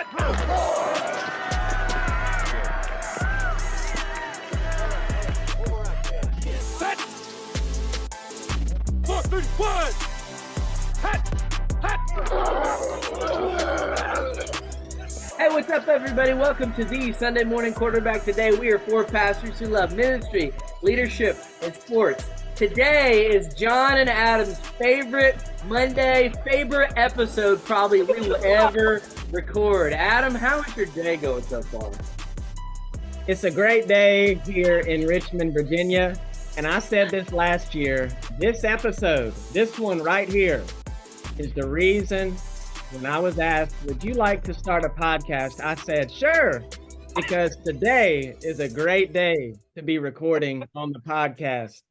Set. 4, 3, 1. Hey, what's up, everybody? Welcome to the Sunday Morning Quarterback. Today, we are four pastors who love ministry, leadership, and sports. Today is John and Adam's favorite Monday, favorite episode probably we will ever record. Adam, how is your day going so far? It's a great day here in Richmond, Virginia. And I said this last year, this episode, this one right here, is the reason when I was asked, would you like to start a podcast? I said, sure, because today is a great day to be recording on the podcast.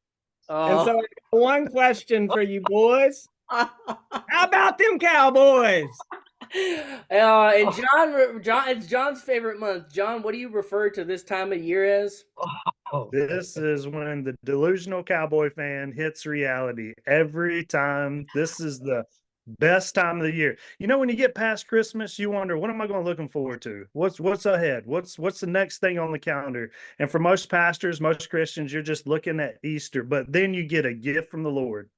And so one question for you boys. How about them Cowboys? And John, it's John's favorite month. John, what do you refer to this time of year as? This is when the delusional Cowboy fan hits reality every time. This is the best time of the year. You know, when you get past Christmas, you wonder, what am I looking forward to? What's ahead? What's the next thing on the calendar? And for most pastors, most Christians, you're just looking at Easter. But then you get a gift from the Lord.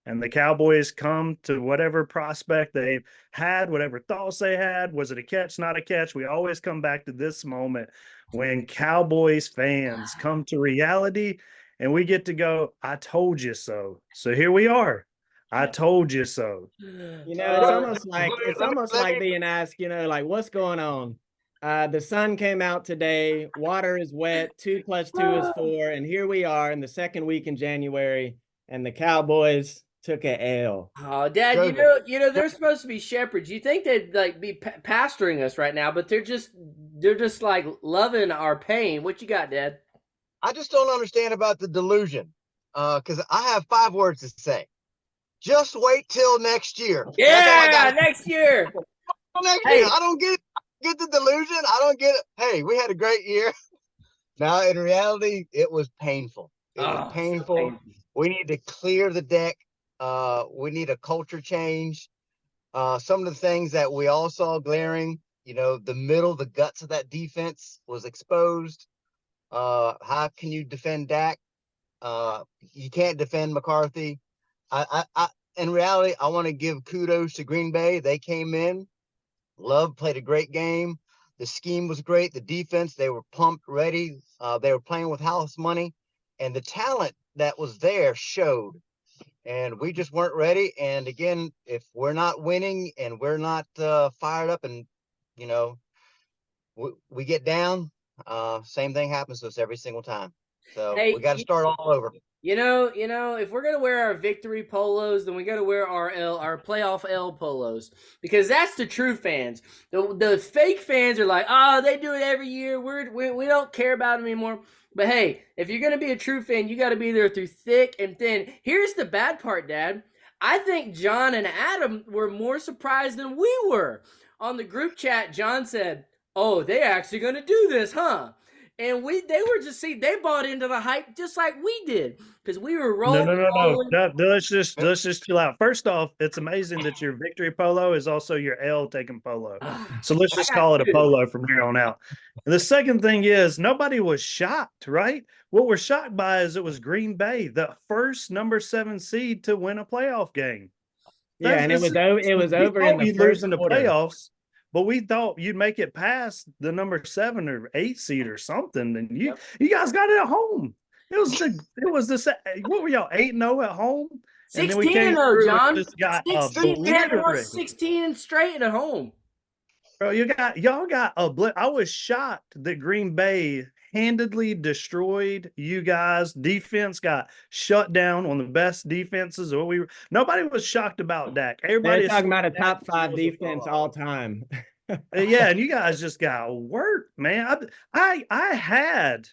And the Cowboys come to whatever prospect they've had, whatever thoughts they had. Was it a catch, not a catch? We always come back to this moment when Cowboys fans come to reality and we get to go, I told you so. So here we are. I told you so. You know, it's almost like being asked, you know, like, what's going on? The sun came out today. Water is wet. 2 + 2 is 4. And here we are in the second week in January, and the Cowboys took a L. Oh, Dad, you know, they're supposed to be shepherds. You think they'd like be pastoring us right now, but they're just like loving our pain. What you got, Dad? I just don't understand about the delusion. Because I have 5 words to say. Just wait till next year. Yeah, next year. Next year. I don't get the delusion. I don't get it. Hey, we had a great year. Now, in reality, it was painful. It was painful. We need to clear the deck. We need a culture change. Some of the things that we all saw glaring, you know, the guts of that defense was exposed. How can you defend Dak? You can't defend McCarthy. In reality, I want to give kudos to Green Bay. They came in. Love played a great game. The scheme was great. The defense, they were pumped, ready. They were playing with house money. And the talent that was there showed. And we just weren't ready. And again, if we're not winning and we're not fired up and, you know, we get down, same thing happens to us every single time. So we got to start all over. You know, if we're gonna wear our victory polos, then we gotta wear our playoff L polos, because that's the true fans. The fake fans are like, oh, they do it every year. We don't care about them anymore. But hey, if you're gonna be a true fan, you got to be there through thick and thin. Here's the bad part, Dad. I think John and Adam were more surprised than we were. On the group chat, John said, "Oh, they actually gonna do this, huh?" And they bought into the hype just like we did, because we were rolling. No. Let's just chill out. First off, it's amazing that your victory polo is also your L taking polo. So let's just call it a polo from here on out. And the second thing is, nobody was shocked, right? What we're shocked by is it was Green Bay, the first number 7 seed to win a playoff game. Yeah, and it was over in the first quarter. Playoffs. But we thought you'd make it past the number 7 or 8 seed or something, and you guys got it at home. It was the what were y'all 8-0 at home? 16-0, John. Just got 16 straight at home. Bro, y'all got a blitz. I was shocked that Green Bay handedly destroyed you guys. Defense got shut down on the best defenses. Nobody was shocked about Dak. Everybody's talking about a top 5 defense all time. Yeah, and you guys just got worked, man. I had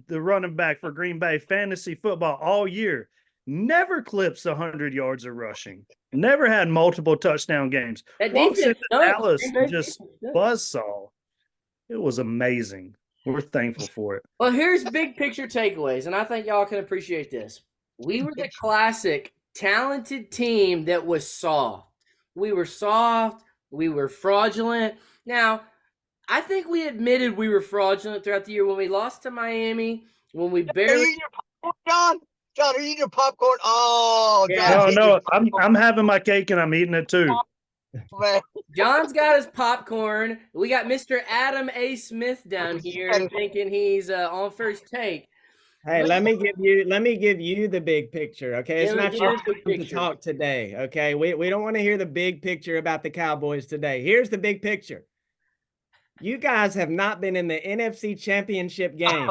the running back for Green Bay fantasy football all year. Never clips 100 yards of rushing. Never had multiple touchdown games. That Walks defense, into Dallas just buzzsaw. It was amazing. We're thankful for it. Well, here's big picture takeaways, and I think y'all can appreciate this. We were the classic talented team that was soft. We were soft. We were fraudulent. Now, I think we admitted we were fraudulent throughout the year when we lost to Miami, when we Are you barely. eating your popcorn, John? John, are you eating your popcorn? Oh, Yeah. John, No, I'm having my cake and I'm eating it too. man. John's got his popcorn. We got Mr. Adam A. Smith down here That is- thinking he's on first take. Hey, let me give you the big picture. Okay. It's Give not me your the big time to picture. talk today. Okay. We don't want to hear the big picture about the Cowboys today. Here's the big picture. You guys have not been in the NFC Championship game.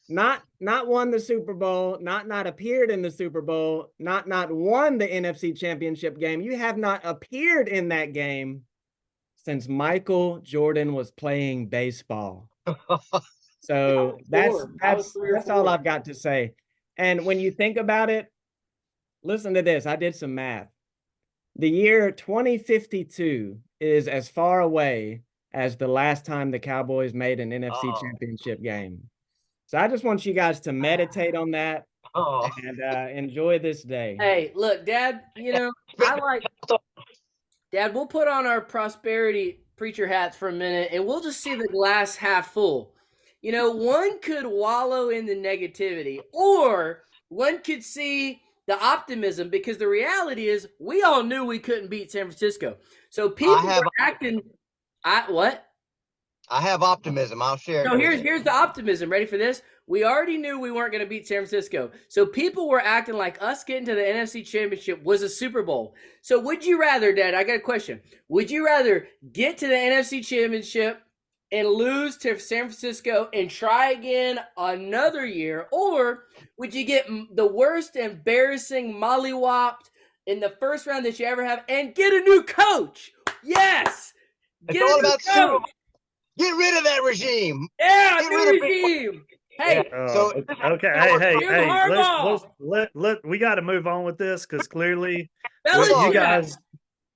Not won the Super Bowl, not appeared in the Super Bowl, not won the NFC Championship game. You have not appeared in that game since Michael Jordan was playing baseball. So that's all I've got to say. And when you think about it, listen to this. I did some math. The year 2052 is as far away as the last time the Cowboys made an NFC Championship game. So I just want you guys to meditate on that and enjoy this day. Hey, look, Dad, Dad, we'll put on our prosperity preacher hats for a minute and we'll just see the glass half full. One could wallow in the negativity or one could see the optimism because the reality is we all knew we couldn't beat San Francisco. So people were acting. What? I have optimism. I'll share. So here's the optimism. Ready for this? We already knew we weren't going to beat San Francisco. So people were acting like us getting to the NFC Championship was a Super Bowl. So would you rather, Dad, I got a question. Would you rather get to the NFC Championship and lose to San Francisco and try again another year? Or would you get the worst embarrassing mollywopped in the first round that you ever have and get a new coach? Yes! It's all about coach. Get rid of that regime. Yeah, new regime. Hey, Hey, we got to move on with this because clearly you guys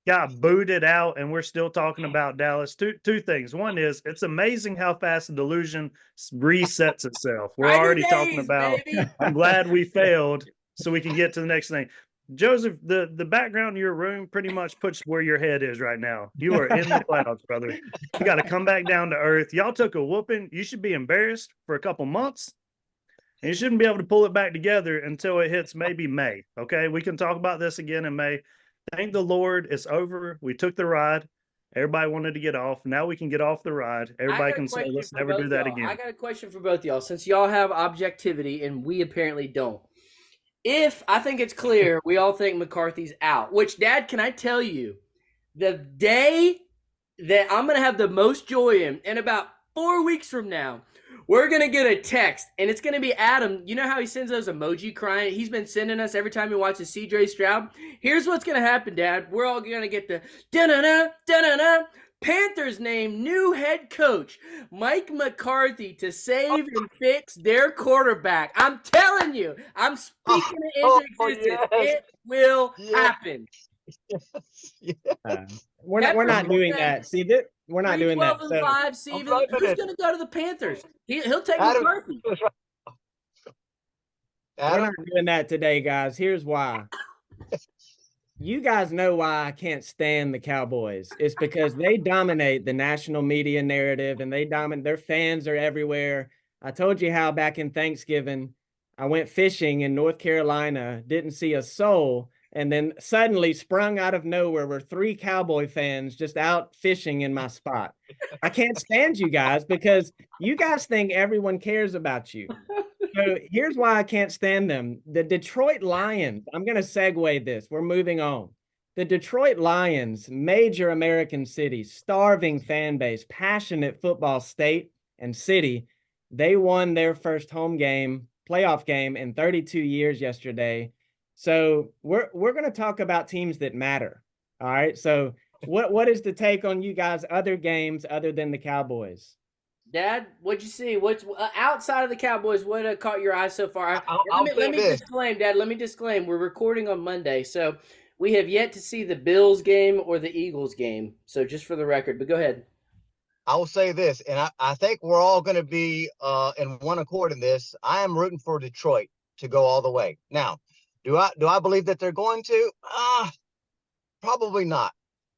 got booted out and we're still talking about Dallas. Two things. One is it's amazing how fast the delusion resets itself. We're already talking about, I'm glad we failed so we can get to the next thing. Joseph, the background in your room pretty much puts where your head is right now. You are in the clouds, brother. You got to come back down to earth. Y'all took a whooping. You should be embarrassed for a couple months. And you shouldn't be able to pull it back together until it hits maybe May. Okay, we can talk about this again in May. Thank the Lord, it's over. We took the ride. Everybody wanted to get off. Now we can get off the ride. Everybody can say, let's never do that again. I got a question for both y'all. Since y'all have objectivity and we apparently don't. I think it's clear we all think McCarthy's out, which, Dad, can I tell you, the day that I'm going to have the most joy in about 4 weeks from now, we're going to get a text, and it's going to be Adam. You know how he sends those emoji crying? He's been sending us every time he watches C.J. Stroud. Here's what's going to happen, Dad. We're all going to get the da-na-na, da-na-na. Panthers name new head coach Mike McCarthy to save and fix their quarterback. I'm telling you, I'm speaking it into existence. Yes. It will happen. We're not doing that. See, we're not doing that. 12 and 5, Steven. Who's going to go to the Panthers? He'll take McCarthy. We're not doing that today, guys. Here's why. You guys know why I can't stand the Cowboys. It's because they dominate the national media narrative and their fans are everywhere. I told you how back in Thanksgiving, I went fishing in North Carolina, didn't see a soul, and then suddenly sprung out of nowhere were 3 Cowboy fans just out fishing in my spot. I can't stand you guys because you guys think everyone cares about you. So here's why I can't stand them. The Detroit Lions, I'm going to segue this. We're moving on. The Detroit Lions, major American city, starving fan base, passionate football state and city. They won their first home game, playoff game in 32 years yesterday. So we're going to talk about teams that matter. All right. So what is the take on you guys' other games other than the Cowboys? Dad, what'd you see? What's outside of the Cowboys? What caught your eye so far? Let me disclaim, Dad. Let me disclaim. We're recording on Monday, so we have yet to see the Bills game or the Eagles game. So just for the record, but go ahead. I will say this, and I think we're all going to be in one accord in this. I am rooting for Detroit to go all the way. Now, do I believe that they're going to? Probably not.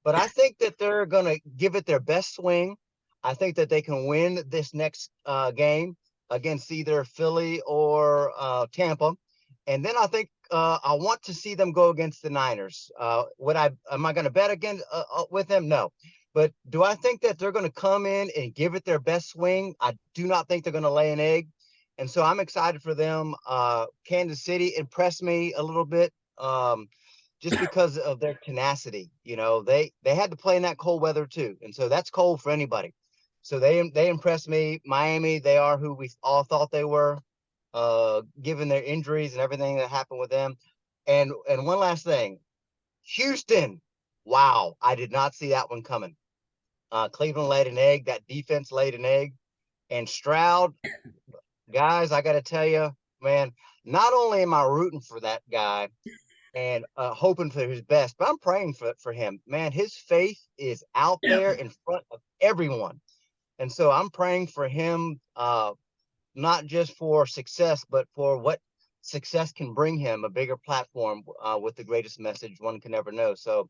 but I think that they're going to give it their best swing. I think that they can win this next game against either Philly or Tampa. And then I think I want to see them go against the Niners. Am I going to bet again with them? No. But do I think that they're going to come in and give it their best swing? I do not think they're going to lay an egg. And so I'm excited for them. Kansas City impressed me a little bit. Just because of their tenacity. They had to play in that cold weather too, and so that's cold for anybody. So they impressed me. Miami, they are who we all thought they were, given their injuries and everything that happened with them. And one last thing, Houston. Wow, I did not see that one coming. Cleveland laid an egg. That defense laid an egg, and Stroud, guys, I got to tell you, man. Not only am I rooting for that guy and hoping for his best, but I'm praying for him. Man, his faith is out there in front of everyone. And so I'm praying for him, not just for success, but for what success can bring him, a bigger platform with the greatest message one can ever know. So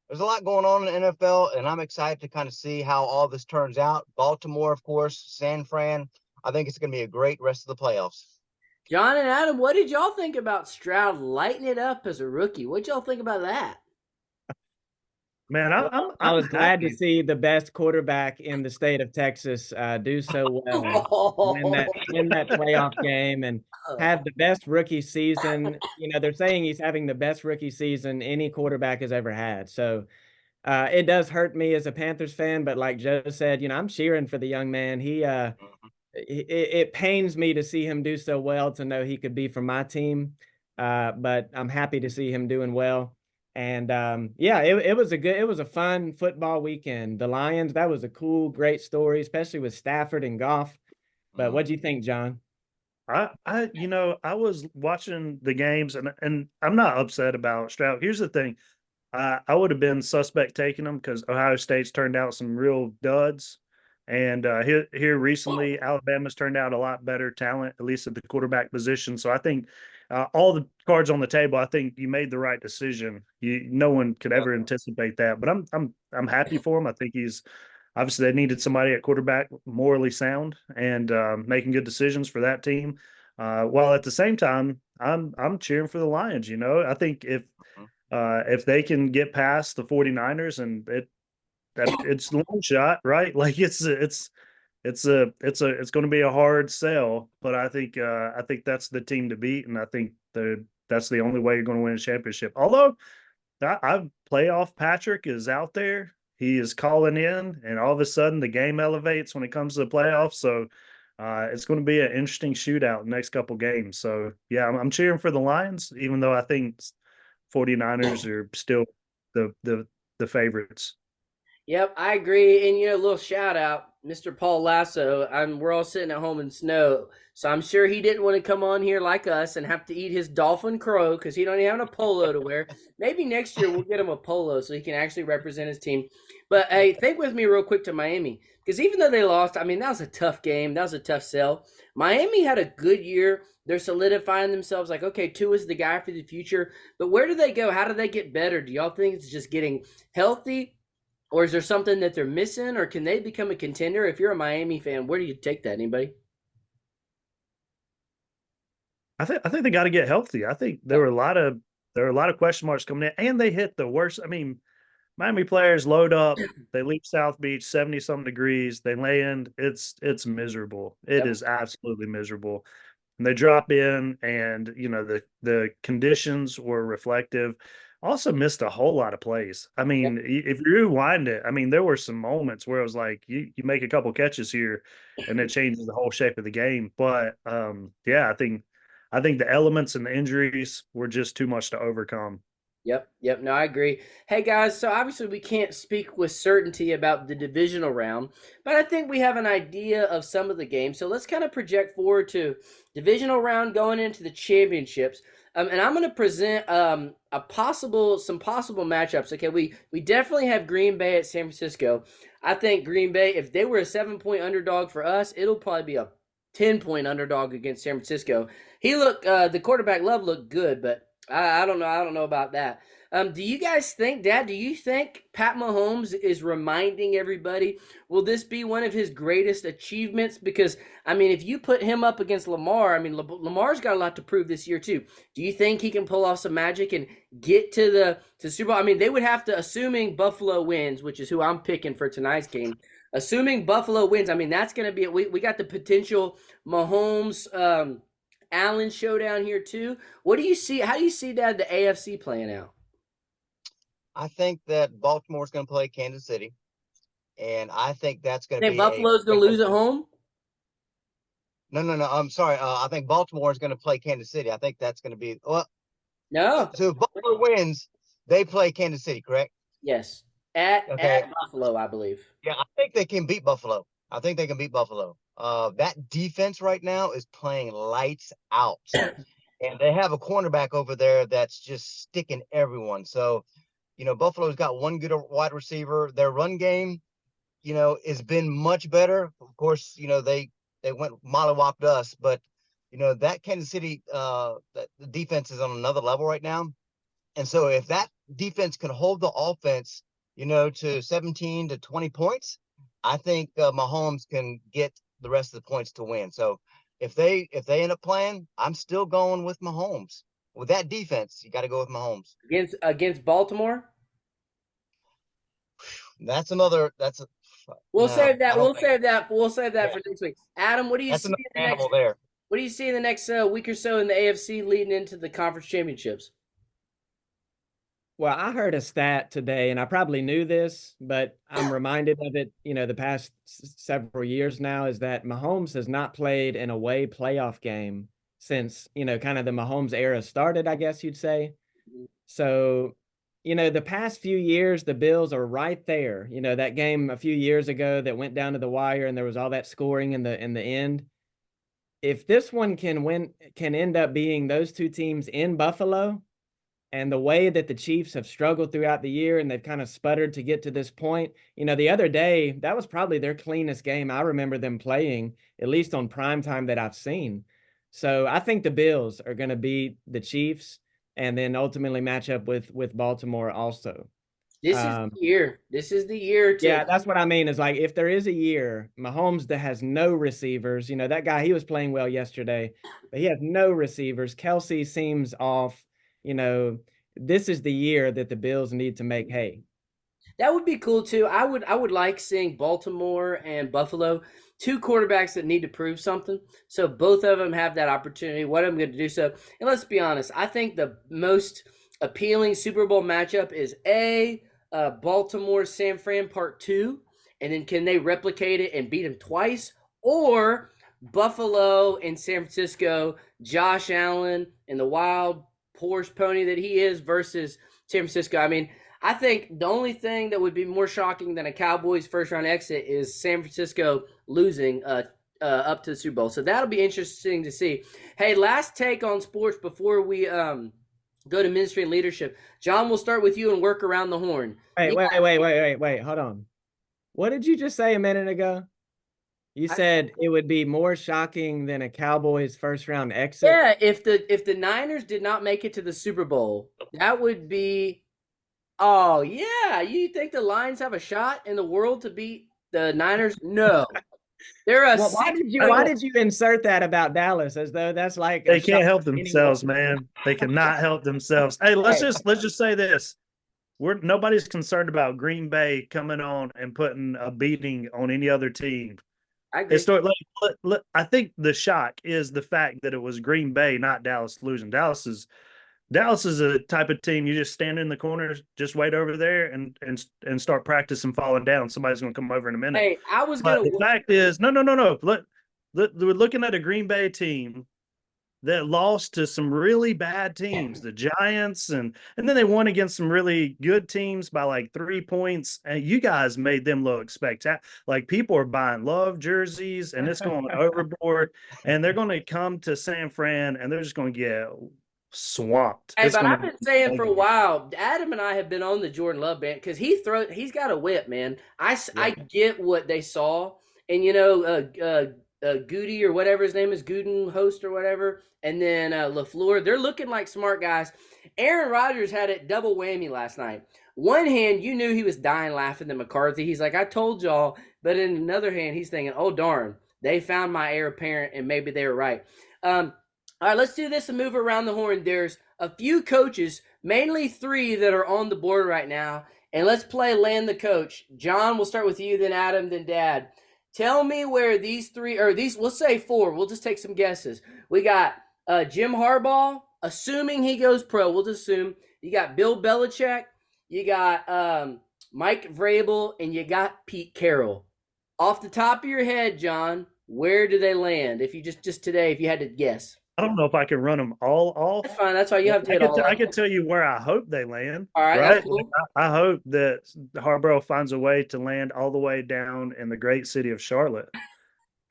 there's a lot going on in the NFL, and I'm excited to kind of see how all this turns out. Baltimore, of course, San Fran. I think it's going to be a great rest of the playoffs. John and Adam, what did y'all think about Stroud lighting it up as a rookie? What y'all think about that? Man, I was glad to see the best quarterback in the state of Texas do so well, win that playoff game, and have the best rookie season. They're saying he's having the best rookie season any quarterback has ever had. So it does hurt me as a Panthers fan, but like Joe said, I'm cheering for the young man. It pains me to see him do so well, to know he could be from my team. But I'm happy to see him doing well. And it was a fun football weekend. The Lions, that was a cool, great story, especially with Stafford and Goff. But what do you think, John? I was watching the games, and I'm not upset about Stroud. Here's the thing. I would have been suspect taking them because Ohio State's turned out some real duds. And here recently, Alabama's turned out a lot better talent, at least at the quarterback position. So I think all the cards on the table. I think you made the right decision. No one could ever anticipate that, but I'm happy for him. I think he's obviously they needed somebody at quarterback morally sound and making good decisions for that team. While at the same time, I'm cheering for the Lions. I think if they can get past the 49ers, and it's a long shot, right? Like it's going to be a hard sell, but I think that's the team to beat, and I think that's the only way you're going to win a championship. Although playoff Patrick is out there, he is calling in, and all of a sudden the game elevates when it comes to the playoffs. So it's going to be an interesting shootout in the next couple games. So yeah, I'm cheering for the Lions, even though I think 49ers are still the favorites. Yep, I agree. And, a little shout out, Mr. Paul Lasso. We're all sitting at home in snow, so I'm sure he didn't want to come on here like us and have to eat his dolphin crow because he don't even have a polo to wear. Maybe next year we'll get him a polo so he can actually represent his team. But, hey, think with me real quick to Miami, because even though they lost, that was a tough game. That was a tough sell. Miami had a good year. They're solidifying themselves like, okay, Tua is the guy for the future. But where do they go? How do they get better? Do y'all think it's just getting healthy? Or is there something that they're missing, or can they become a contender? If you're a Miami fan, where do you take that? Anybody? I think they got to get healthy. I think there were a lot of question marks coming in, and they hit the worst. Miami players load up, they leave South Beach, 70-something degrees, they land. It's miserable. It is absolutely miserable. And they drop in, and the conditions were reflective. Also missed a whole lot of plays. If you rewind it, there were some moments where it was like you make a couple catches here and it changes the whole shape of the game. But I think the elements and the injuries were just too much to overcome. Yep. No, I agree. Hey, guys, so obviously we can't speak with certainty about the divisional round, but I think we have an idea of some of the games. So let's kind of project forward to divisional round going into the championships. And I'm going to present some possible matchups. Okay, we definitely have Green Bay at San Francisco. I think Green Bay, if they were a 7-point underdog for us, it'll probably be a 10-point underdog against San Francisco. The quarterback Love looked good, but I don't know. I don't know about that. Do you guys think, Dad, do you think Pat Mahomes is reminding everybody, will this be one of his greatest achievements? Because, I mean, if you put him up against Lamar, I mean, Lamar's got a lot to prove this year, too. Do you think he can pull off some magic and get to the Super Bowl? I mean, they would have to, assuming Buffalo wins, which is who I'm picking for tonight's game, assuming Buffalo wins, I mean, that's going to be, we got the potential Mahomes, Allen showdown here, too. What do you see? How do you see, Dad, the AFC playing out? I think that Baltimore's going to play Kansas City, and I think that's going to Think be Buffalo's going to lose at home? No. I'm sorry. I think Baltimore is going to play Kansas City. I think that's going to be No. So if Baltimore wins, they play Kansas City, correct? Yes. At Buffalo, I believe. Yeah, I think they can beat Buffalo. That defense right now is playing lights out, and they have a cornerback over there that's just sticking everyone. So, Buffalo's got one good wide receiver. Their run game, has been much better. Of course, they went mollywopped us, but that Kansas City the defense is on another level right now. And so if that defense can hold the offense, to 17 to 20 points, I think Mahomes can get the rest of the points to win. So if they end up playing, I'm still going with Mahomes. With that defense, you got to go with Mahomes. Against Baltimore? We'll save that for next week. Adam, what do you see What do you see in the next week or so in the AFC leading into the conference championships? Well, I heard a stat today, and I probably knew this, but I'm reminded of it, the past several years now, is that Mahomes has not played an away playoff game since, kind of the Mahomes era started, I guess you'd say. So, the past few years, the Bills are right there. That game a few years ago that went down to the wire and there was all that scoring in the end. If this one can end up being those two teams in Buffalo, and the way that the Chiefs have struggled throughout the year and they've kind of sputtered to get to this point, the other day, that was probably their cleanest game I remember them playing, at least on prime time that I've seen. So I think the Bills are going to beat the Chiefs and then ultimately match up with Baltimore also. This is the year. This is the year. Yeah, that's what I mean. Is like, if there is a year, Mahomes that has no receivers, that guy, he was playing well yesterday, but he has no receivers. Kelsey seems off. This is the year that the Bills need to make hay. That would be cool too. I would like seeing Baltimore and Buffalo, two quarterbacks that need to prove something. So both of them have that opportunity. What I'm going to do so, and let's be honest, I think the most appealing Super Bowl matchup is Baltimore San Fran Part 2, and then can they replicate it and beat them twice, or Buffalo and San Francisco, Josh Allen and the wild Porsche pony that he is versus San Francisco. I mean, I think the only thing that would be more shocking than a Cowboys first round exit is San Francisco losing up to the Super Bowl. So that'll be interesting to see. Hey, last take on sports before we go to ministry and leadership. John, we'll start with you and work around the horn. Wait, hold on. What did you just say a minute ago? You said it would be more shocking than a Cowboys first round exit. Yeah, if the Niners did not make it to the Super Bowl, that would be. Oh yeah, you think the Lions have a shot in the world to beat the Niners? No, they're a. Well, why did you insert that about Dallas as though that's like they can't help themselves, man? They cannot help themselves. Hey, let's just say this: nobody's concerned about Green Bay coming on and putting a beating on any other team. I think the shock is the fact that it was Green Bay, not Dallas, losing. Dallas is a type of team you just stand in the corner, just wait over there and start practicing falling down. Somebody's going to come over in a minute. Hey, the fact is, no. We're looking at a Green Bay team that lost to some really bad teams, the Giants, and then they won against some really good teams by like 3 points. And you guys made them look spectacular. Like, people are buying Love jerseys, and it's going overboard. And they're going to come to San Fran, and they're just going to get swamped. Hey, but I've been saying for a while, Adam and I have been on the Jordan Love band because he's got a whip, man. I get what they saw, and Goody or whatever his name is, Gooden host or whatever, and then LaFleur. They're looking like smart guys. Aaron Rodgers had it double whammy last night. One hand, you knew he was dying laughing at McCarthy. He's like, I told y'all. But in another hand, he's thinking, oh, darn, they found my heir apparent, and maybe they were right. All right, let's do this and move around the horn. There's a few coaches, mainly 3 that are on the board right now. And let's play Land the Coach. John, we'll start with you, then Adam, then Dad. Tell me where these 3, or these, let's say 4. We'll just take some guesses. We got Jim Harbaugh, assuming he goes pro. We'll just assume. You got Bill Belichick. You got Mike Vrabel, and you got Pete Carroll. Off the top of your head, John, where do they land? If you just today, if you had to guess. I don't know if I can run them all off. That's fine. That's why you have to hit all. I can tell you where I hope they land. All right, right? that's cool. I hope that Harbaugh finds a way to land all the way down in the great city of Charlotte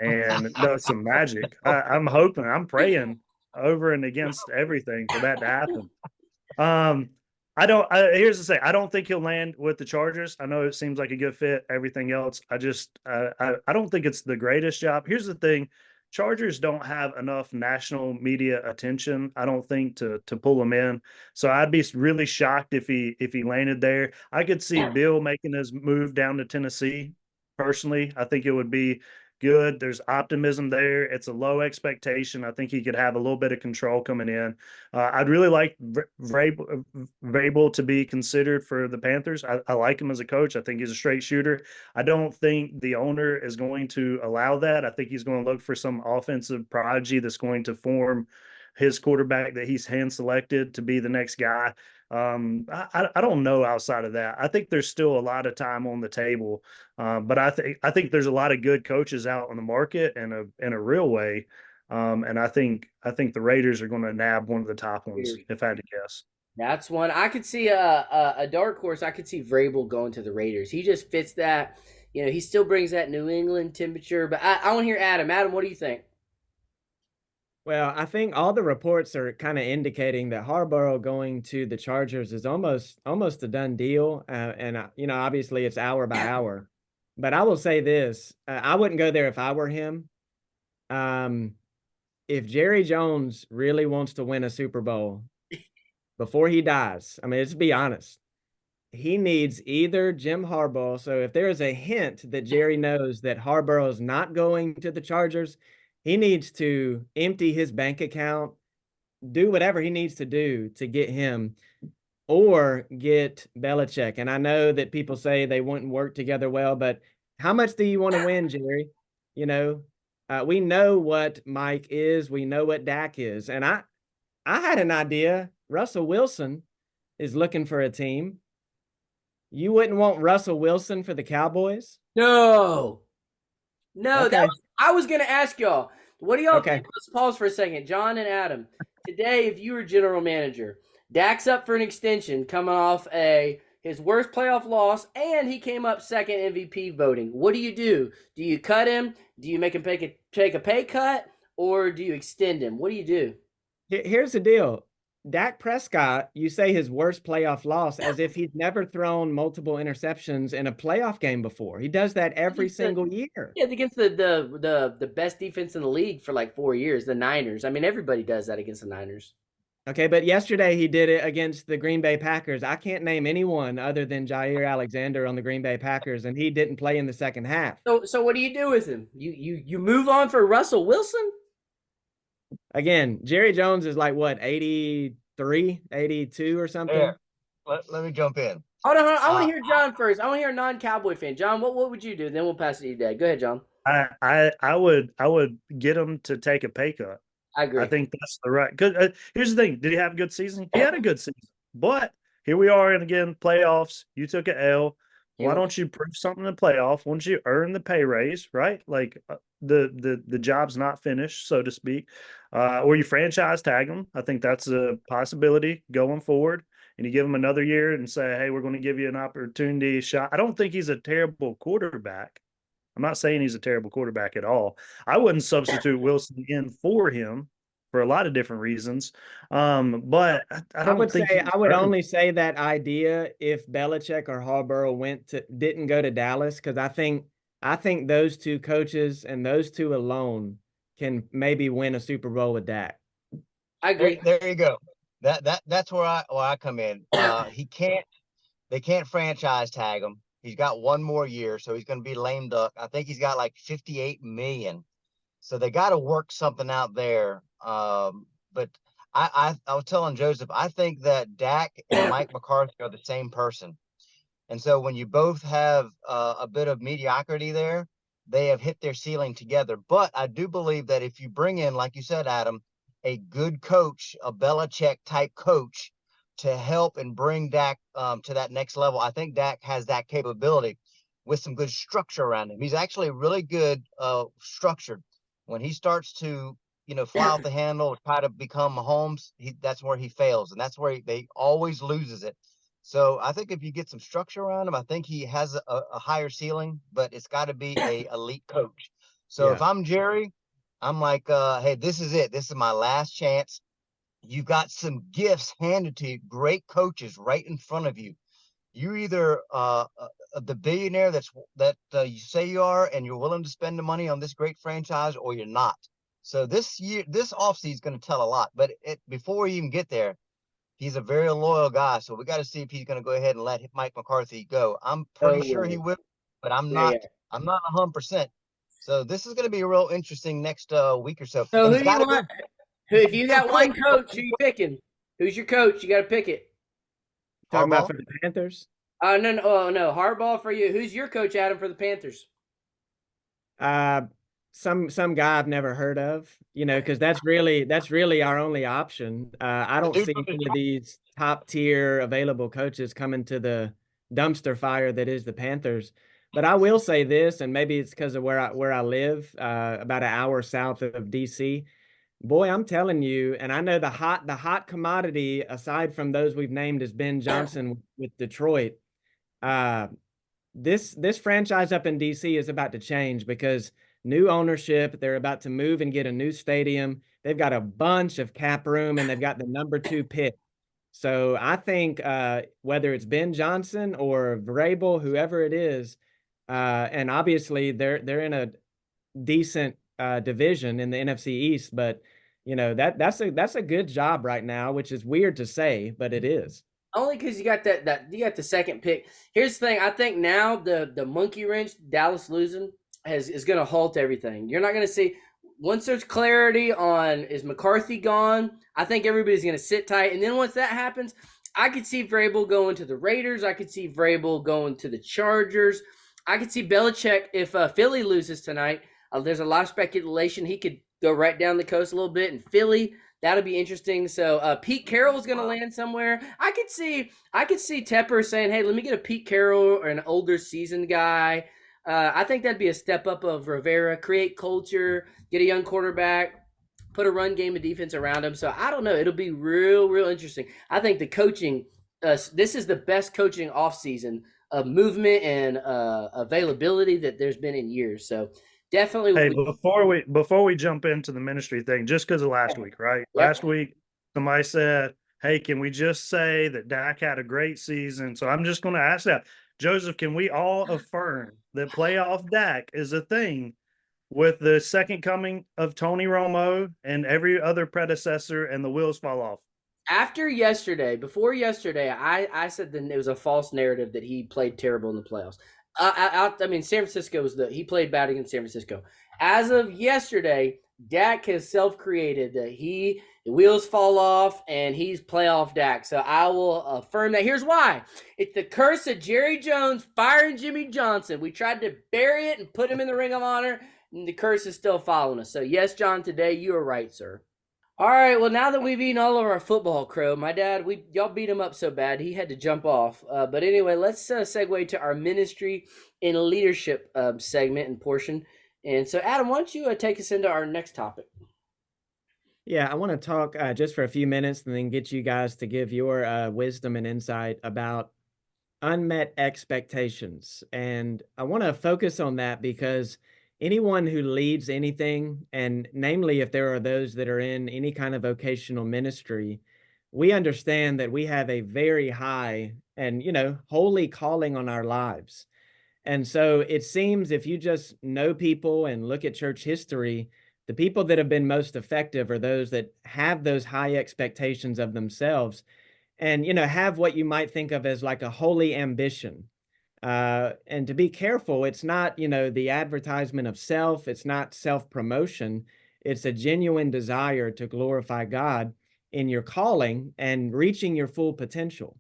and does some magic. I'm hoping, I'm praying over and against everything for that to happen. Here's the thing. I don't think he'll land with the Chargers. I know it seems like a good fit, everything else. I don't think it's the greatest job. Here's the thing. Chargers don't have enough national media attention, I don't think, to pull him in. So I'd be really shocked if he landed there. I could see Bill making his move down to Tennessee. Personally, I think it would be good. There's optimism there. It's a low expectation. I think he could have a little bit of control coming in. I'd really like Vrabel to be considered for the Panthers. I like him as a coach. I think he's a straight shooter. I don't think the owner is going to allow that. I think he's going to look for some offensive prodigy that's going to form his quarterback that he's hand selected to be the next guy. I don't know outside of that. I think there's still a lot of time on the table, but I think there's a lot of good coaches out on the market in a real way, and I think the Raiders are going to nab one of the top ones if I had to guess. That's one I could see a dark horse. I could see Vrabel going to the Raiders. He just fits that. You know, he still brings that New England temperature. But I want to hear Adam. Adam, what do you think? Well, I think all the reports are kind of indicating that Harbaugh going to the Chargers is almost a done deal. And obviously it's hour by hour. But I will say this: I wouldn't go there if I were him. If Jerry Jones really wants to win a Super Bowl before he dies, I mean, let's be honest, he needs either Jim Harbaugh. So if there is a hint that Jerry knows that Harbaugh is not going to the Chargers, he needs to empty his bank account, do whatever he needs to do to get him, or get Belichick. And I know that people say they wouldn't work together well, but how much do you want to win, Jerry? We know what Mike is. We know what Dak is. And I had an idea. Russell Wilson is looking for a team. You wouldn't want Russell Wilson for the Cowboys? No. Okay. I was going to ask y'all, what do y'all Okay. think? Let's pause for a second. John and Adam, today, if you were general manager, Dak's up for an extension coming off his worst playoff loss, and he came up second MVP voting. What do you do? Do you cut him? Do you make him take a pay cut? Or do you extend him? What do you do? Here's the deal. Dak Prescott, you say his worst playoff loss as if he's never thrown multiple interceptions in a playoff game before. He does that every single year. Yeah, against the best defense in the league for like 4 years, the Niners. I mean, everybody does that against the Niners. Okay, but yesterday he did it against the Green Bay Packers. I can't name anyone other than Jair Alexander on the Green Bay Packers, and he didn't play in the second half. So what do you do with him? You move on for Russell Wilson? Again, Jerry Jones is like, what, 83, 82 or something? Here, let me jump in. Hold on. I want to hear John first. I want to hear a non-Cowboy fan. John, what would you do? Then we'll pass it to you, Dad. Go ahead, John. I would get him to take a pay cut. I agree. I think that's the right. Good. Here's the thing: did he have a good season? He had a good season, but here we are, and again, playoffs. You took an L. Why don't you prove something in the playoff? Once you earn the pay raise, right? Like the job's not finished, so to speak, or you franchise tag him. I think that's a possibility going forward. And you give him another year and say, hey, we're going to give you an opportunity shot. I don't think he's a terrible quarterback. I'm not saying he's a terrible quarterback at all. I wouldn't substitute Wilson in for him for a lot of different reasons. But I don't think I would only say that idea if Belichick or Harbaugh didn't go to Dallas, because I think I think those two coaches and those two alone can maybe win a Super Bowl with Dak. I agree. There you go. That's where I come in. They can't franchise tag him. He's got one more year, so he's going to be lame duck. I think he's got like 58 million. So they got to work something out there. But I was telling Joseph, I think that Dak and Mike McCarthy are the same person. And so when you both have a bit of mediocrity there, they have hit their ceiling together. But I do believe that if you bring in, like you said, Adam, a good coach, a Belichick type coach to help and bring Dak to that next level, I think Dak has that capability with some good structure around him. He's actually really good structured. When he starts to, fly off the handle, try to become Mahomes, that's where he fails. And that's where they always loses it. So I think if you get some structure around him, I think he has a higher ceiling, but it's got to be a elite coach. So if I'm Jerry, I'm like, hey, this is it. This is my last chance. You've got some gifts handed to you, great coaches right in front of you. You're either the billionaire that you say you are, and you're willing to spend the money on this great franchise, or you're not. So this offseason is going to tell a lot. But before we even get there, he's a very loyal guy. So we got to see if he's going to go ahead and let Mike McCarthy go. I'm pretty sure he will, but I'm not 100%. So this is going to be a real interesting next week or so. So who do you want? If you got one coach, who you picking? Who's your coach? You got to pick it. Talking about for the Panthers? No, Harbaugh for you. Who's your coach, Adam, for the Panthers? Some guy I've never heard of, because that's really our only option. I don't see any of these top tier available coaches coming to the dumpster fire that is the Panthers. But I will say this, and maybe it's because of where I live, about an hour south of DC. Boy, I'm telling you, and I know the hot commodity aside from those we've named is Ben Johnson with Detroit. This franchise up in DC is about to change because new ownership, they're about to move and get a new stadium. They've got a bunch of cap room and they've got the number 2 pick. So I think whether it's Ben Johnson or Vrabel, whoever it is, and obviously they're in a decent division in the NFC East, but that's a good job right now, which is weird to say, but it is. Only because you got that you got the second pick. Here's the thing: I think now the monkey wrench Dallas losing is going to halt everything. You're not going to see once there's clarity on is McCarthy gone. I think everybody's going to sit tight, and then once that happens, I could see Vrabel going to the Raiders. I could see Vrabel going to the Chargers. I could see Belichick if Philly loses tonight. There's a lot of speculation he could go right down the coast a little bit in Philly. That'll be interesting. So Pete Carroll's going to land somewhere. I could see Tepper saying, "Hey, let me get a Pete Carroll or an older seasoned guy." I think that'd be a step up of Rivera. Create culture, get a young quarterback, put a run game and defense around him. So I don't know. It'll be real interesting. I think the coaching. This is the best coaching offseason of movement and availability that there's been in years. So. Definitely. Hey, before we jump into the ministry thing, just because of last week, right? Yep. Last week, somebody said, "Hey, can we just say that Dak had a great season?" So I'm just going to ask that, Joseph. Can we all affirm that playoff Dak is a thing with the second coming of Tony Romo and every other predecessor, and the wheels fall off? Before yesterday, I said that it was a false narrative that he played terrible in the playoffs. I mean, San Francisco he played bad against San Francisco. As of yesterday, Dak has self-created that the wheels fall off and he's playoff Dak. So I will affirm that. Here's why. It's the curse of Jerry Jones firing Jimmy Johnson. We tried to bury it and put him in the Ring of Honor, and the curse is still following us. So yes, John, today you are right, sir. All right, well, now that we've eaten all of our football crow, my dad, y'all beat him up so bad, he had to jump off. But anyway, let's segue to our ministry and leadership segment and portion. And so, Adam, why don't you take us into our next topic? Yeah, I want to talk just for a few minutes and then get you guys to give your wisdom and insight about unmet expectations. And I want to focus on that because anyone who leads anything, and namely if there are those that are in any kind of vocational ministry, we understand that we have a very high and, holy calling on our lives. And so it seems if you just know people and look at church history, the people that have been most effective are those that have those high expectations of themselves and, have what you might think of as like a holy ambition. And to be careful, it's not, the advertisement of self, it's not self promotion. It's a genuine desire to glorify God in your calling and reaching your full potential.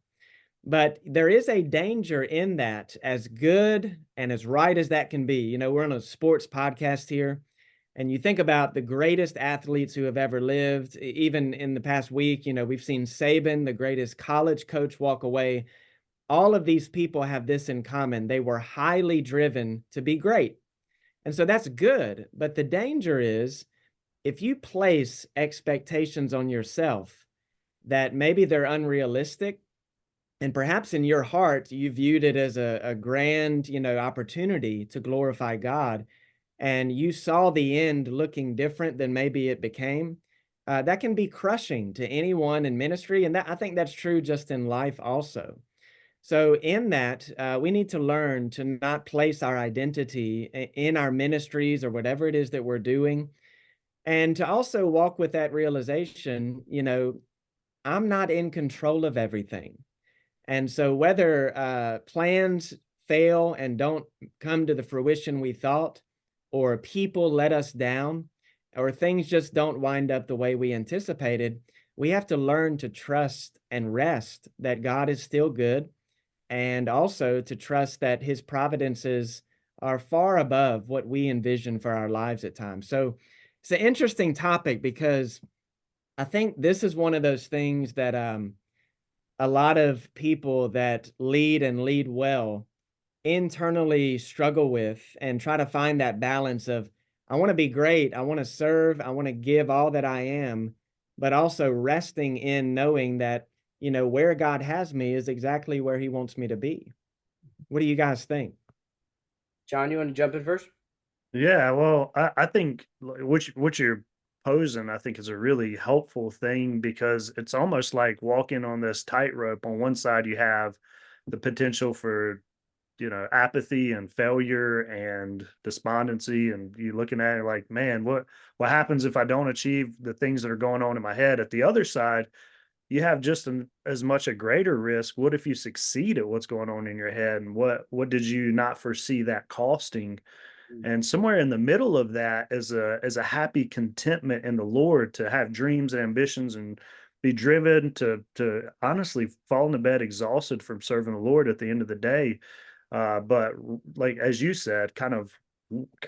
But there is a danger in that, as good and as right as that can be. We're on a sports podcast here, and you think about the greatest athletes who have ever lived. Even in the past week, we've seen Saban, the greatest college coach, walk away. All of these people have this in common. They were highly driven to be great. And so that's good. But the danger is if you place expectations on yourself that maybe they're unrealistic, and perhaps in your heart, you viewed it as a grand, opportunity to glorify God, and you saw the end looking different than maybe it became, that can be crushing to anyone in ministry. And I think that's true just in life also. So in that, we need to learn to not place our identity in our ministries or whatever it is that we're doing, and to also walk with that realization, I'm not in control of everything. And so whether plans fail and don't come to the fruition we thought, or people let us down, or things just don't wind up the way we anticipated, we have to learn to trust and rest that God is still good, and also to trust that his providences are far above what we envision for our lives at times. So it's an interesting topic because I think this is one of those things that a lot of people that lead and lead well internally struggle with and try to find that balance of, I want to be great, I want to serve, I want to give all that I am, but also resting in knowing that, where God has me is exactly where he wants me to be. What do you guys think? John, you want to jump in first? Yeah, well, I think what you're posing, I think, is a really helpful thing because it's almost like walking on this tightrope. On one side, you have the potential for, apathy and failure and despondency, and you looking at it like, man, what happens if I don't achieve the things that are going on in my head? At the other side, you have just as much a greater risk. What if you succeed at what's going on in your head, and what did you not foresee that costing? And somewhere in the middle of that is a happy contentment in the Lord to have dreams and ambitions and be driven to honestly fall into bed exhausted from serving the Lord at the end of the day. But like as you said, kind of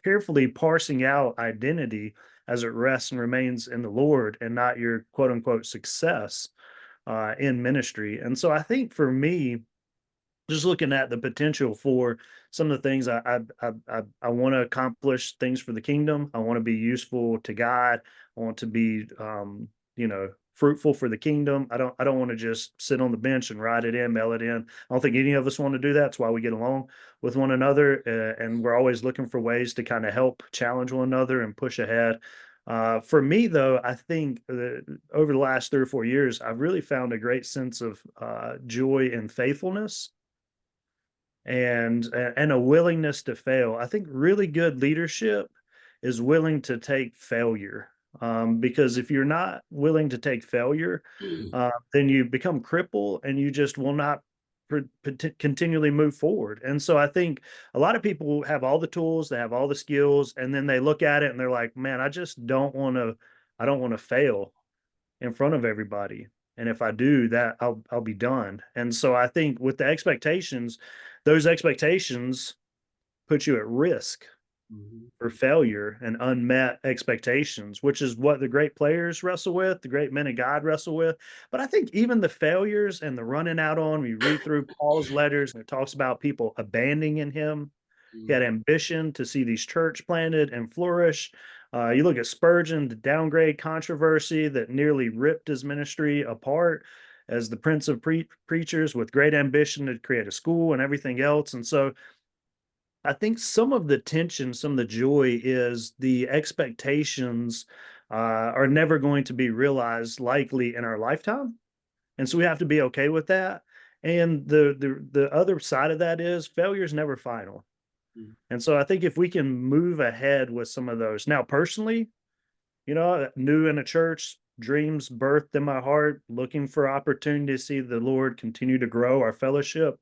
carefully parsing out identity as it rests and remains in the Lord and not your quote unquote success in ministry. And so I think for me, just looking at the potential for some of the things I want to accomplish things for the kingdom. I want to be useful to God. I want to be fruitful for the kingdom. I don't want to just sit on the bench and write it in, mail it in. I don't think any of us want to do that. That's why we get along with one another, and we're always looking for ways to kind of help challenge one another and push ahead. For me, though, I think over the last 3 or 4 years, I've really found a great sense of joy and faithfulness and a willingness to fail. I think really good leadership is willing to take failure. Because if you're not willing to take failure, then you become crippled and you just will not continually move forward. And so I think a lot of people have all the tools, they have all the skills, and then they look at it and they're like, man, I just don't want to, I don't want to fail in front of everybody. And if I do that, I'll be done. And so I think with the expectations, those expectations put you at risk for failure and unmet expectations, which is what the great players wrestle with, the great men of God wrestle with. But I think even the failures and the running out on, we read through Paul's letters and it talks about people abandoning him. He had ambition to see these church planted and flourish. You look at Spurgeon, the downgrade controversy that nearly ripped his ministry apart as the prince of preachers with great ambition to create a school and everything else. And so I think some of the tension, some of the joy is the expectations are never going to be realized likely in our lifetime. And so we have to be okay with that. And the other side of that is failure is never final. And so I think if we can move ahead with some of those now, personally, new in a church, dreams birthed in my heart, looking for opportunity to see the Lord continue to grow our fellowship.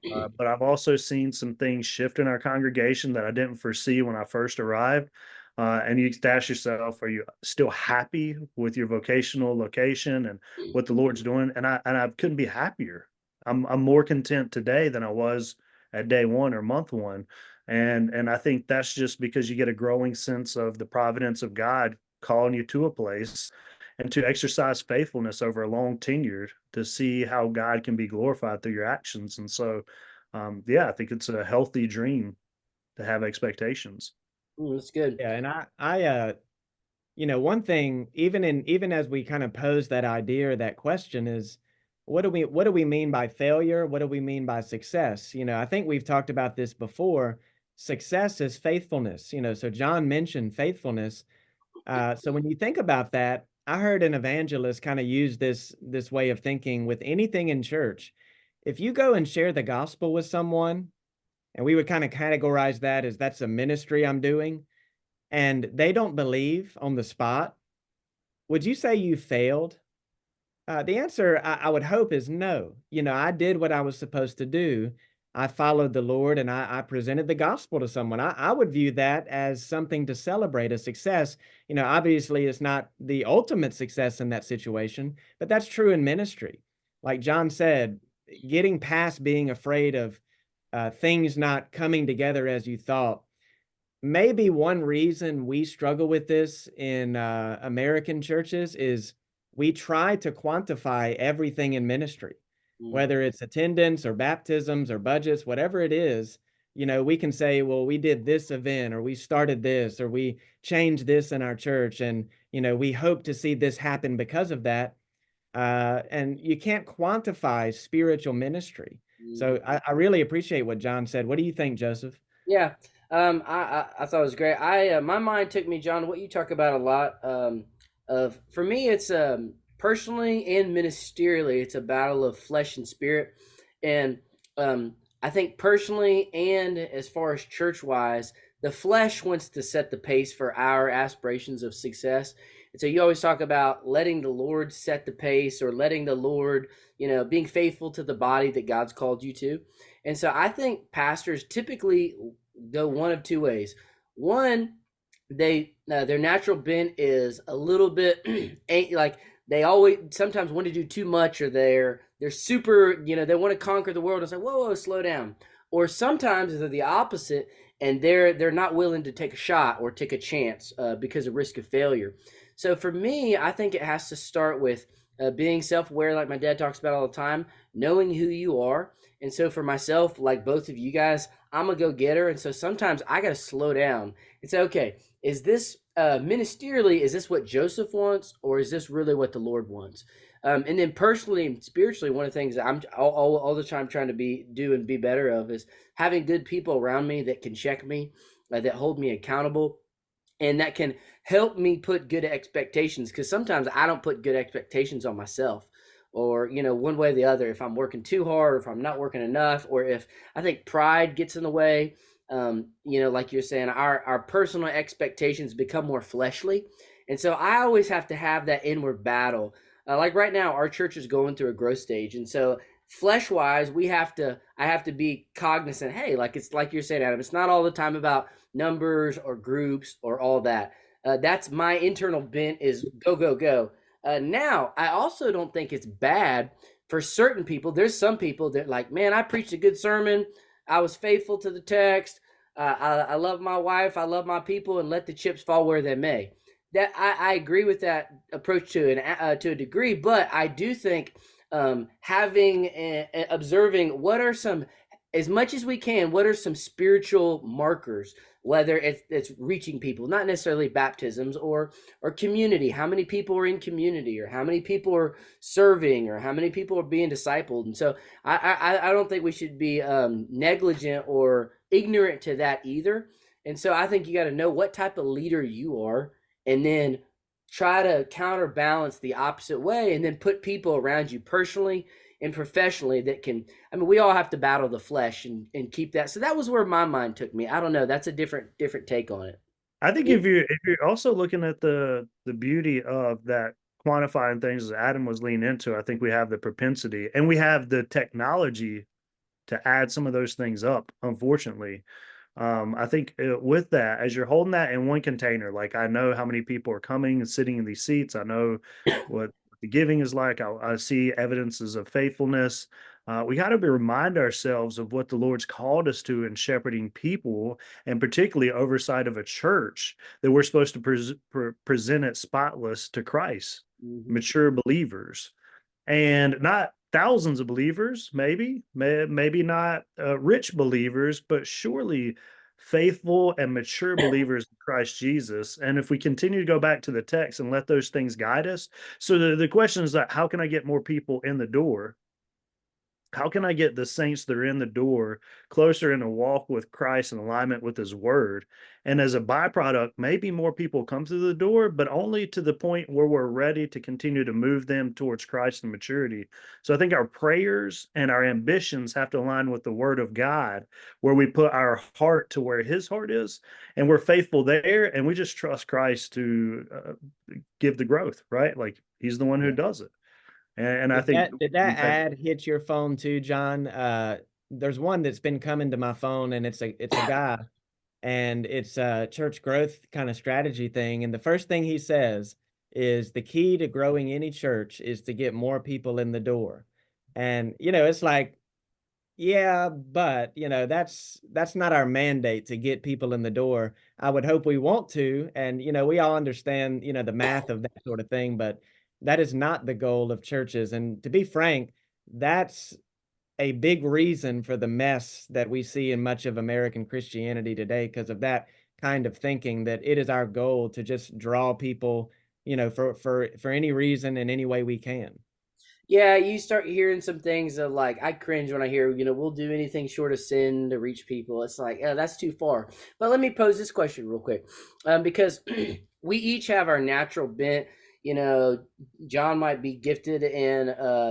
But I've also seen some things shift in our congregation that I didn't foresee when I first arrived. And you ask yourself, are you still happy with your vocational location and what the Lord's doing? And I couldn't be happier. I'm more content today than I was at day one or month one. And I think that's just because you get a growing sense of the providence of God calling you to a place and to exercise faithfulness over a long tenure to see how God can be glorified through your actions. And so, I think it's a healthy dream to have expectations. That's good. Yeah, and one thing, even as we kind of pose that idea or that question is, what do we mean by failure? What do we mean by success? I think we've talked about this before. Success is faithfulness. So John mentioned faithfulness. So when you think about that, I heard an evangelist kind of use this way of thinking with anything in church. If you go and share the gospel with someone, and we would kind of categorize that as that's a ministry I'm doing, and they don't believe on the spot, would you say you failed? The answer I would hope is no. I did what I was supposed to do. I followed the Lord and I presented the gospel to someone. I would view that as something to celebrate, a success. Obviously it's not the ultimate success in that situation, but that's true in ministry. Like John said, getting past being afraid of things not coming together as you thought. Maybe one reason we struggle with this in American churches is we try to quantify everything in ministry, whether it's attendance or baptisms or budgets, whatever it is. We can say, well, we did this event or we started this or we changed this in our church. And, we hope to see this happen because of that. And you can't quantify spiritual ministry. So I really appreciate what John said. What do you think, Joseph? Yeah. I thought it was great. My mind took me, John, what you talk about a lot. For me, it's personally and ministerially, it's a battle of flesh and spirit. And I think personally and as far as church wise, the flesh wants to set the pace for our aspirations of success. And so you always talk about letting the Lord set the pace, or letting the Lord, being faithful to the body that God's called you to. And so I think pastors typically go one of two ways. One, their natural bent is a little bit like they always sometimes want to do too much, or they're super, they want to conquer the world and say, whoa, slow down. Or sometimes they're the opposite, and they're not willing to take a shot or take a chance because of risk of failure. So for me, I think it has to start with being self-aware, like my dad talks about all the time, knowing who you are. And so for myself, like both of you guys, I'm a go-getter. And so sometimes I got to slow down and say, okay, is this ministerially, is this what Joseph wants, or is this really what the Lord wants? And then personally and spiritually, one of the things that I'm all the time trying to do and be better of is having good people around me that can check me, that hold me accountable, and that can help me put good expectations, because sometimes I don't put good expectations on myself, or one way or the other, if I'm working too hard, or if I'm not working enough, or if I think pride gets in the way. Like you're saying, our personal expectations become more fleshly, and so I always have to have that inward battle. Like right now, our church is going through a growth stage, and so flesh wise, I have to be cognizant. Hey, like it's like you're saying, Adam, it's not all the time about numbers or groups or all that. That's my internal bent is go, go, go. Now, I also don't think it's bad for certain people. There's some people that like, man, I preached a good sermon. I was faithful to the text. I love my wife. I love my people, and let the chips fall where they may. That I agree with that approach to a degree, but I do think observing what are some, as much as we can, what are some spiritual markers, whether it's reaching people, not necessarily baptisms or community. How many people are in community, or how many people are serving, or how many people are being discipled? And so I don't think we should be negligent or ignorant to that either. And so I think you got to know what type of leader you are, and then try to counterbalance the opposite way, and then put people around you personally and professionally that can, I mean, we all have to battle the flesh and keep that. So that was where my mind took me. I don't know. That's a different take on it. I think if you're also looking at the beauty of that quantifying things as Adam was leaning into, I think we have the propensity and we have the technology to add some of those things up, unfortunately. I think with that, as you're holding that in one container, like I know how many people are coming and sitting in these seats. I know what the giving is like. I see evidences of faithfulness. We got to be remind ourselves of what the Lord's called us to in shepherding people, and particularly oversight of a church that we're supposed to present it spotless to Christ, Mm-hmm. mature believers, and not thousands of believers, maybe not rich believers, but surely faithful and mature believers in Christ Jesus. And if we continue to go back to the text and let those things guide us, so the question is that how can I get more people in the door? How can I get the saints that are in the door closer in a walk with Christ in alignment with his word? And as a byproduct, maybe more people come through the door, but only to the point where we're ready to continue to move them towards Christ and maturity. So I think our prayers and our ambitions have to align with the word of God, where we put our heart to where his heart is, and we're faithful there, and we just trust Christ to give the growth, right? Like he's the one who does it. And I think Did that we've had. ad hit your phone too, John? There's one that's been coming to my phone, and it's a guy, and it's a church growth kind of strategy thing. And the first thing he says is the key to growing any church is to get more people in the door. And it's like, yeah, but that's not our mandate to get people in the door. I would hope we want to, and we all understand the math of that sort of thing, but that is not the goal of churches. And to be frank, that's a big reason for the mess that we see in much of American Christianity today, because of that kind of thinking that it is our goal to just draw people, for any reason in any way we can. Yeah, you start hearing some things of like, I cringe when I hear, we'll do anything short of sin to reach people. It's like, oh, that's too far. But let me pose this question real quick, because we each have our natural bent. John might be gifted in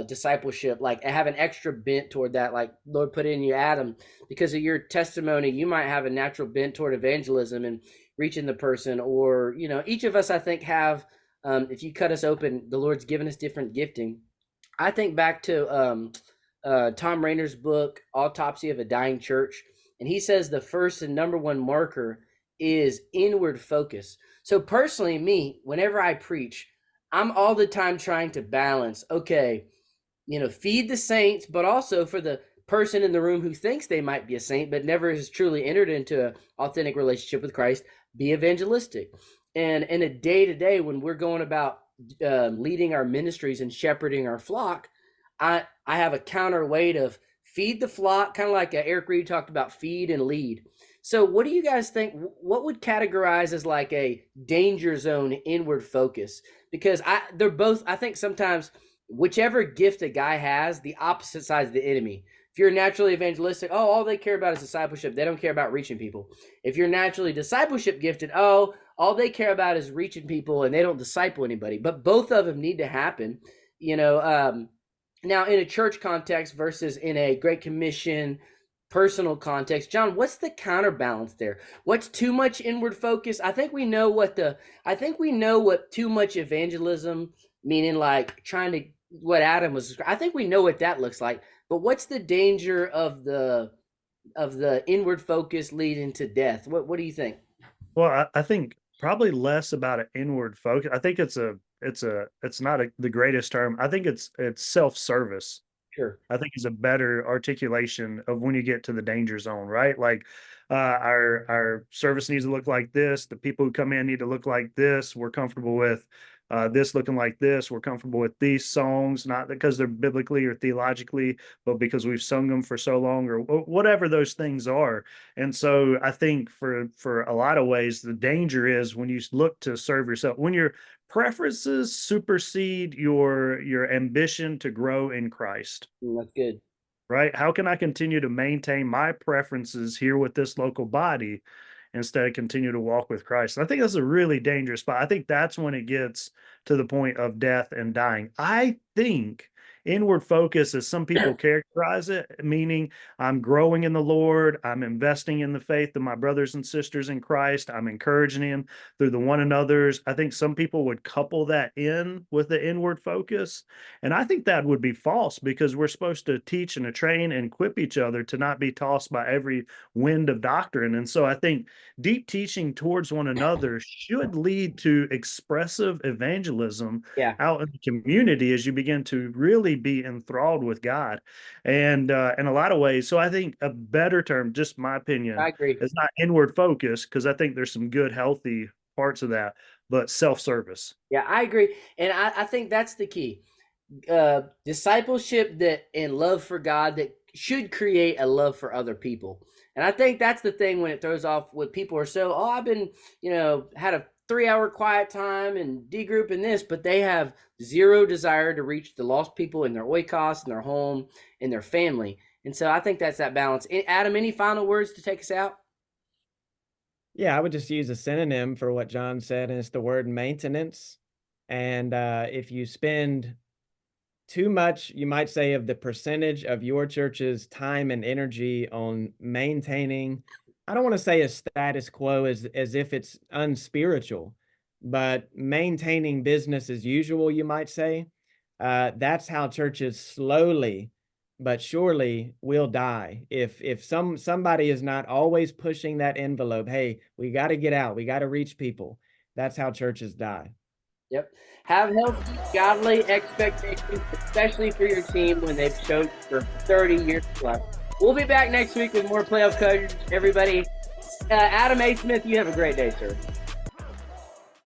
discipleship, like have an extra bent toward that, like Lord put in you, Adam, because of your testimony. You might have a natural bent toward evangelism and reaching the person, or each of us, I think, have. If you cut us open, the Lord's given us different gifting. I think back to Tom Rainer's book, Autopsy of a Dying Church, and he says the first and number one marker is inward focus. So personally, me, whenever I preach, I'm all the time trying to balance, okay, feed the saints, but also for the person in the room who thinks they might be a saint, but never has truly entered into an authentic relationship with Christ, be evangelistic. And in a day-to-day, when we're going about leading our ministries and shepherding our flock, I have a counterweight of feed the flock, kind of like Eric Reed talked about, feed and lead. So what do you guys think? What would categorize as like a danger zone inward focus? Because they're both, I think sometimes whichever gift a guy has, the opposite side is the enemy. If you're naturally evangelistic, all they care about is discipleship. They don't care about reaching people. If you're naturally discipleship gifted, all they care about is reaching people and they don't disciple anybody. But both of them need to happen, now in a church context versus in a Great Commission personal context. John, what's the counterbalance there? What's too much inward focus? I think we know what too much evangelism, meaning like trying to, what Adam was, I think we know what that looks like. But what's the danger of the inward focus leading to death? What do you think? Well, I think probably less about an inward focus. I think it's not the greatest term. I think it's self-service. Sure. I think is a better articulation of when you get to the danger zone, right? Like our service needs to look like this. The people who come in need to look like this. We're comfortable with this looking like this. We're comfortable with these songs, not because they're biblically or theologically, but because we've sung them for so long, or whatever those things are. And so I think for a lot of ways, the danger is when you look to serve yourself, when your preferences supersede your ambition to grow in Christ. That's good. Right? How can I continue to maintain my preferences here with this local body instead of continue to walk with Christ? And I think that's a really dangerous spot. I think that's when it gets to the point of death and dying. I think inward focus, as some people characterize it, meaning I'm growing in the Lord, I'm investing in the faith of my brothers and sisters in Christ, I'm encouraging him through the one another's. I think some people would couple that in with the inward focus. And I think that would be false, because we're supposed to teach and to train and equip each other to not be tossed by every wind of doctrine. And so I think deep teaching towards one another should lead to expressive evangelism Yeah, out in the community as you begin to really be enthralled with God. And in a lot of ways, so I think a better term, just my I opinion, agree. is not inward focus, because I think there's some good, healthy parts of that, but self-service. Yeah, I agree. And I think that's the key. Discipleship that and love for God that should create a love for other people. And I think that's the thing when it throws off when people are so, oh, I've been, had a 3-hour quiet time and D group in this, but they have zero desire to reach the lost people in their oikos, in their home, in their family. And so I think that's that balance. Adam, any final words to take us out? Yeah, I would just use a synonym for what John said, and it's the word maintenance. And if you spend too much, you might say, of the percentage of your church's time and energy on maintaining, I don't want to say a status quo as if it's unspiritual, but maintaining business as usual, you might say. That's how churches slowly but surely will die. If somebody is not always pushing that envelope, hey, we got to get out, we got to reach people. That's how churches die. Yep. Have healthy, godly expectations, especially for your team when they've choked for 30 years plus. We'll be back next week with more playoff coverage. Everybody, Adam A. Smith, you have a great day, sir.